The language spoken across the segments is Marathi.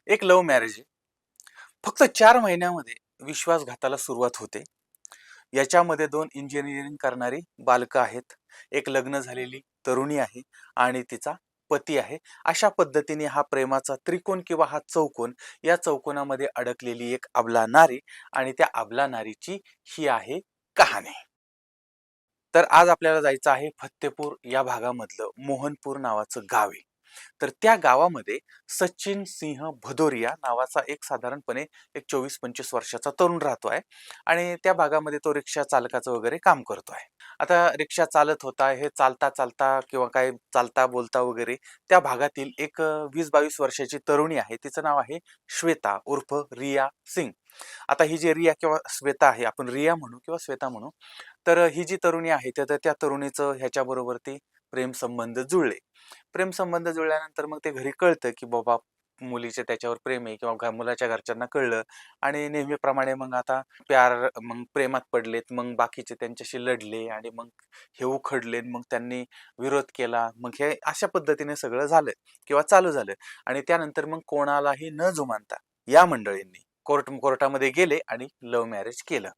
एक लव्ह मॅरेज आहे. फक्त 4 महिन्यामध्ये विश्वासघाताला सुरुवात होते. याच्यामध्ये 2 इंजिनिअरिंग करणारी बालकं आहेत. एक लग्न झालेली तरुणी आहे आणि तिचा पती आहे. अशा पद्धतीने हा प्रेमाचा त्रिकोण किंवा हा चौकोन, या चौकोनामध्ये अडकलेली एक अबला नारी आणि त्या अबला नारीची ही आहे कहाणी. तर आज आपल्याला जायचं आहे फत्तेपूर या भागामधलं मोहनपूर नावाचं गाव आहे. तर त्या गावामध्ये सचिन सिंह भदौरिया नावाचा एक साधारणपणे एक 24-25 वर्षाचा तरुण राहतो आहे आणि त्या भागामध्ये तो रिक्षा चालकाचं वगैरे काम करतो आहे. आता रिक्षा चालत होता, हे चालता-चालता किंवा काय चालता बोलता वगैरे त्या भागातील एक 20-22 वर्षाची तरुणी आहे. तिचं नाव आहे श्वेता उर्फ रिया सिंग. आता ही जी रिया किंवा श्वेता आहे, आपण रिया म्हणू किंवा श्वेता म्हणू, तर ही जी तरुणी आहे तर त्या तरुणीचं ह्याच्याबरोबरती प्रेमसंबंध जुळले. प्रेमसंबंध जुळल्यानंतर मग ते घरी कळतं, की बाबा मुलीचे त्याच्यावर प्रेम आहे किंवा मुलाच्या घरच्यांना कळलं आणि नेहमीप्रमाणे मग आता मग प्रेमात पडलेत. मग बाकीचे त्यांच्याशी लढले आणि मग हे उखडले. मग त्यांनी विरोध केला. मग हे अशा पद्धतीने सगळं झालं किंवा चालू झालं आणि त्यानंतर मग कोणालाही न जुमानता या मंडळींनी कोर्टामध्ये गेले आणि लव्ह मॅरेज केलं.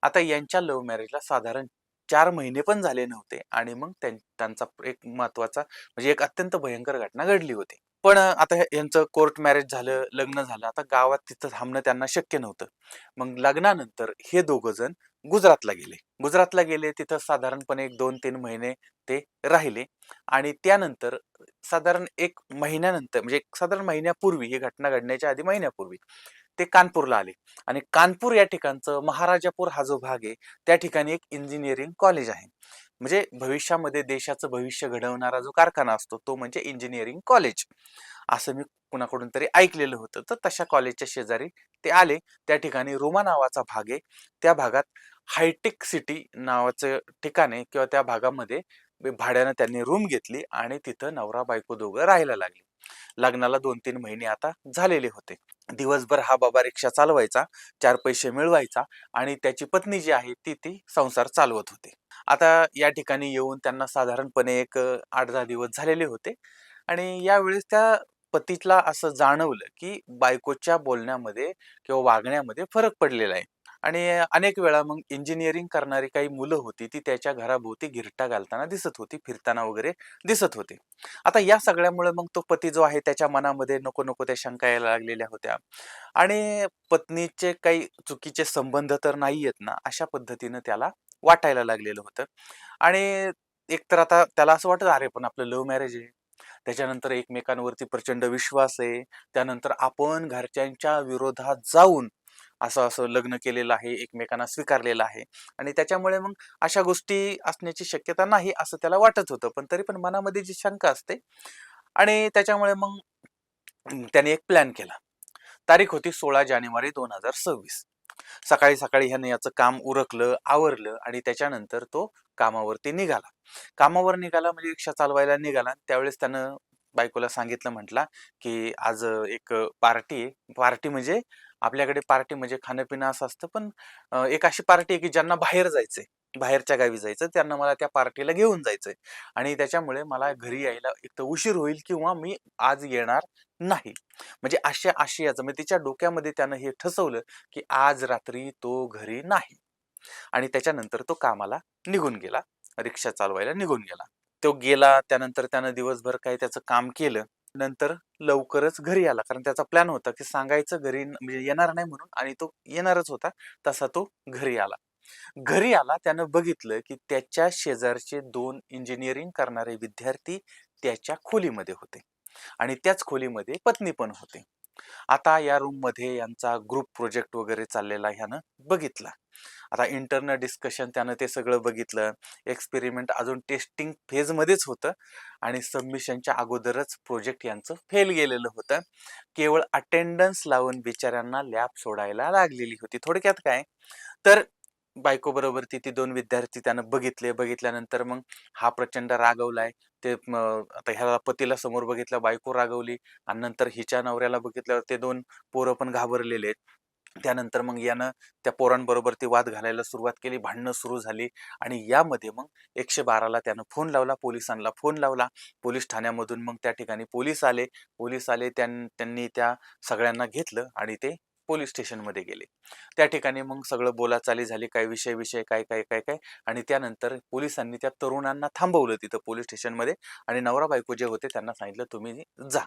आता यांच्या लव्ह मॅरेजला साधारण 4 महिने पण झाले नव्हते आणि मग त्यांचा एक महत्वाचा म्हणजे एक अत्यंत भयंकर घटना घडली होती. पण आता यांचं कोर्ट मॅरेज झालं, लग्न झालं. आता गावात तिथं थांबणं त्यांना शक्य नव्हतं. मग लग्नानंतर हे दोघं जण गुजरातला गेले. गुजरातला गेले, तिथं साधारणपणे एक 2-3 महिने ते राहिले आणि त्यानंतर साधारण 1 महिन्यानंतर म्हणजे साधारण महिन्यापूर्वी, ही घटना घडण्याच्या आधी महिन्यापूर्वी ते कानपूरला आले आणि कानपूर या ठिकाणचं महाराजापूर हा जो भाग आहे, त्या ठिकाणी एक इंजिनिअरिंग कॉलेज आहे. म्हणजे भविष्यामध्ये देशाचं भविष्य घडवणारा जो कारखाना असतो तो म्हणजे इंजिनिअरिंग कॉलेज, असं मी कुणाकडून तरी ऐकलेलं होतं. तर तशा कॉलेजच्या शेजारी ते आले. त्या ठिकाणी रोमा नावाचा भाग आहे. त्या भागात हायटेक सिटी नावाचं ठिकाण आहे किंवा त्या भागामध्ये भाड्यानं त्यांनी रूम घेतली आणि तिथं नवरा बायको दोघं राहायला लागले. लग्नाला 2-3 महिने आता झालेले होते. दिवसभर हा बाबा रिक्षा चालवायचा, 4 पैसे मिळवायचा आणि त्याची पत्नी जी आहे ती संसार चालवत होती. आता या ठिकाणी येऊन त्यांना साधारणपणे एक 8-10 दिवस झालेले होते आणि यावेळेस त्या पतीला असं जाणवलं, की बायकोच्या बोलण्यामध्ये किंवा वागण्यामध्ये फरक पडलेला आहे. आणि अनेक वेळा मग इंजिनिअरिंग करणारी काही मुलं होती, ती त्याच्या घराभोवती घिरटा घालताना दिसत होती, फिरताना वगैरे दिसत होते. आता या सगळ्यामुळे मग तो पती जो आहे त्याच्या मनामध्ये नको-नको त्या शंका यायला लागलेल्या होत्या आणि पत्नीचे काही चुकीचे संबंध तर नाहीयेत ना, अशा पद्धतीनं त्याला वाटायला लागलेलं होतं. आणि एकतर आता त्याला असं वाटत, "अरे, पण आपलं लव्ह मॅरेज आहे." त्याच्यानंतर एकमेकांवरती प्रचंड विश्वास आहे. त्यानंतर आपण घरच्यांच्या विरोधात जाऊन असं-असं लग्न केलेलं आहे, एकमेकांना स्वीकारलेलं आहे आणि त्याच्यामुळे मग अशा गोष्टी असण्याची शक्यता नाही असं त्याला वाटत होतं. पण तरी पण मनामध्ये जी शंका असते आणि त्याच्यामुळे मग त्याने एक प्लॅन केला. तारीख होती 16 जानेवारी 2026. सकाळी-सकाळी ह्याने याचं काम उरकलं, आवरलं आणि त्याच्यानंतर तो कामावरती निघाला. कामावर निघाला म्हणजे रिक्षा चालवायला निघाला. त्यावेळेस त्यानं बायकोला सांगितलं, म्हटला, की आज एक पार्टी आहे. पार्टी म्हणजे आपल्याकडे पार्टी म्हणजे खाणं-पिणं असं असतं. पण एक अशी पार्टी आहे, की ज्यांना बाहेर जायचंय, बाहेरच्या गावी जायचं, त्यांना मला त्या पार्टीला घेऊन जायचंय आणि त्याच्यामुळे मला घरी यायला एकतर उशीर होईल किंवा मी आज येणार नाही. म्हणजे आशयाचं म्हणजे तिच्या डोक्यामध्ये त्यानं हे ठसवलं, की आज रात्री तो घरी नाही आणि त्याच्यानंतर तो कामाला निघून गेला. रिक्षा चालवायला निघून गेला. तो गेला त्यानंतर त्यानं दिवसभर काही त्याचं काम केलं. नंतर लवकरच घरी आला. कारण त्याचा प्लॅन होता, की सांगायचं घरी म्हणजे येणार नाही म्हणून आणि तो येणारच होता. तसा तो घरी आला. घरी आला त्यानं बघितलं, की त्याच्या शेजारचे 2 इंजिनिअरिंग करणारे विद्यार्थी त्याच्या खोलीमध्ये होते आणि त्याच खोलीमध्ये पत्नी पण होती. आता या रूममध्ये यांचा ग्रुप प्रोजेक्ट वगैरे चाललेला ह्यानं बघितला. आता इंटरनल डिस्कशन त्यानं ते सगळं बघितलं. एक्सपेरिमेंट अजून टेस्टिंग फेजमध्येच होतं आणि सबमिशनच्या अगोदरच प्रोजेक्ट यांचं फेल गेलेलं होतं. केवळ अटेंडन्स लावून बिचाऱ्यांना लॅब सोडायला लागलेली होती. थोडक्यात काय, तर बायकोबरोबर ती 2 विद्यार्थी त्यानं बघितले. बघितल्यानंतर मग हा प्रचंड रागावलाय. ते आता ह्याला पतीला समोर बघितलं, बायको रागावली आणि नंतर हिच्या नवऱ्याला बघितल्यावर ते 2 पोरं पण घाबरलेले आहेत. त्यानंतर मग यानं त्या पोरांबरोबर ती वाद घालायला सुरुवात केली, भांडणं सुरू झाली आणि यामध्ये मग 112ला त्यानं फोन लावला, पोलिसांना फोन लावला. पोलीस ठाण्यामधून मग त्या ठिकाणी पोलीस आले त्यांनी त्या सगळ्यांना घेतलं आणि ते पोलीस स्टेशनमध्ये गेले. त्या ठिकाणी मग सगळं बोलाचाली झाली, काय विषय काय आणि त्यानंतर पोलिसांनी त्या तरुणांना थांबवलं तिथं पोलीस स्टेशनमध्ये आणि नवरा-बायको जे होते त्यांना सांगितलं, "तुम्ही जा."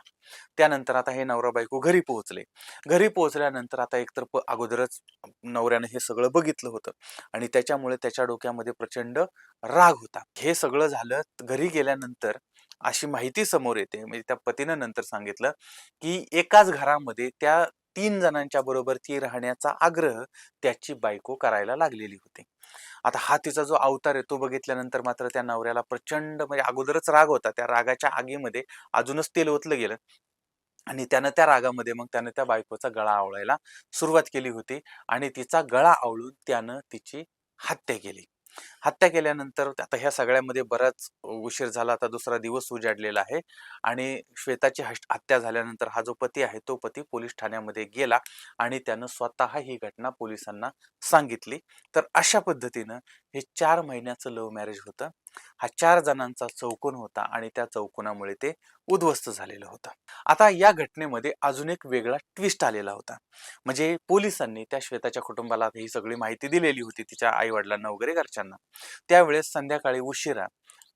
त्यानंतर आता हे नवरा-बायको घरी पोहोचले. घरी पोहोचल्यानंतर आता एकतर अगोदरच नवऱ्याने हे सगळं बघितलं होतं आणि त्याच्यामुळे त्याच्या डोक्यामध्ये प्रचंड राग होता. हे सगळं झालं घरी गेल्यानंतर अशी माहिती समोर येते, म्हणजे त्या पतीनं नंतर सांगितलं, की एकाच घरामध्ये त्या 3 जणांच्या बरोबर ती राहण्याचा आग्रह त्याची बायको करायला लागलेली होती. आता हा तिचा जो अवतार आहे तो बघितल्यानंतर मात्र त्या नवऱ्याला प्रचंड म्हणजे अगोदरच राग होता. त्या रागाच्या आगीमध्ये अजूनच तेल ओतलं गेलं. आणि त्यानं त्या रागामध्ये मग त्यानं त्या बायकोचा गळा आवळायला सुरुवात केली होती आणि तिचा गळा आवळून त्यानं तिची हत्या केली. हत्या केल्यानंतर आता ह्या सगळ्यामध्ये बराच उशीर झाला. आता दुसरा दिवस उजाडलेला आहे आणि श्वेताची हत्या झाल्यानंतर हा जो पती आहे, तो पती पोलीस ठाण्यामध्ये गेला आणि त्यानं स्वतः ही घटना पोलिसांना सांगितली. तर अशा पद्धतीनं हे 4 महिन्याचं लव्ह मॅरेज होतं. हा 4 जणांचा चौकोन होता आणि त्या चौकोनामुळे ते उद्ध्वस्त झालेलं होतं. आता या घटनेमध्ये अजून एक वेगळा ट्विस्ट आलेला होता. म्हणजे पोलिसांनी त्या श्वेताच्या कुटुंबाला ही सगळी माहिती दिलेली होती, तिच्या आई-वडिलांना वगैरे घरच्यांना. त्यावेळेस संध्याकाळी उशिरा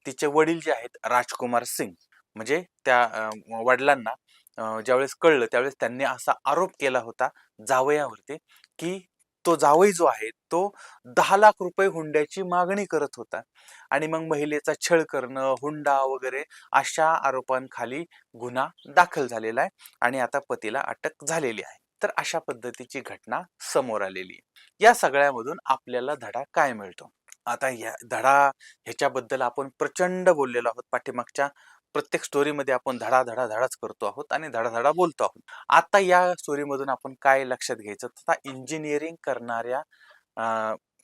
तिचे वडील जे आहेत राजकुमार सिंग म्हणजे त्या वडिलांना ज्यावेळेस कळलं त्यावेळेस त्यांनी असा आरोप केला होता जावयावरती, की तो जावई जो आहे तो 10 लाख रुपये हुंड्याची मागणी करत होता आणि मग महिलेचा छळ करणं, हुंडा वगैरे अशा आरोपांखाली गुन्हा दाखल झालेला आहे आणि आता पतीला अटक झालेली आहे. तर अशा पद्धतीची घटना समोर आलेली आहे. या सगळ्यामधून आपल्याला धडा काय मिळतो? आता या धडा ह्याच्याबद्दल आपण प्रचंड बोललेलो आहोत. पाठीमागच्या प्रत्येक स्टोरीमध्ये आपण धडाच करतो आहोत आणि धडाधडा बोलतो आहोत. आता या स्टोरीमधून आपण काय लक्षात घ्यायचं? तर इंजिनिअरिंग करणाऱ्या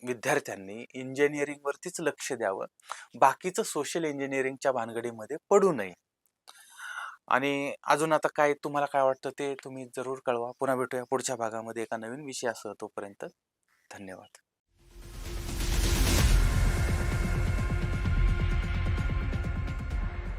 विद्यार्थ्यांनी इंजिनिअरिंगवरतीच लक्ष द्यावं. बाकीचं सोशल इंजिनिअरिंगच्या भानगडीमध्ये पडू नये. आणि अजून आता काय तुम्हाला काय वाटतं ते तुम्ही जरूर कळवा. पुन्हा भेटूया पुढच्या भागामध्ये एका नवीन विषयासह. तोपर्यंत धन्यवाद.